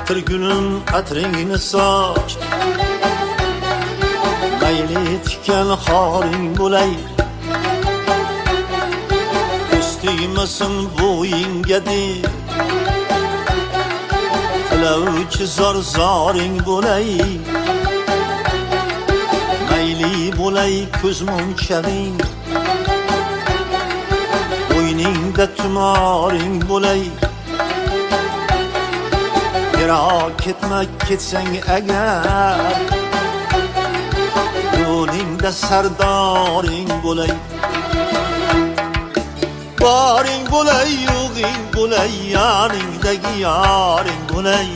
Atır gülüm atringini soch, mayli tikan xoring bo'lay. Ko'stiymasin bo'yingga deb, tilovchi zoring bo'lay. Mayli bo'lay ko'z muncharing, bo'yningda tumoring bo'lay. Yiroq ketma ketsang agar, yo'lingda sardoring bo'lay. Boring bo'lay, yo'g'ing bo'lay, yoningdagi yoring bo'lay.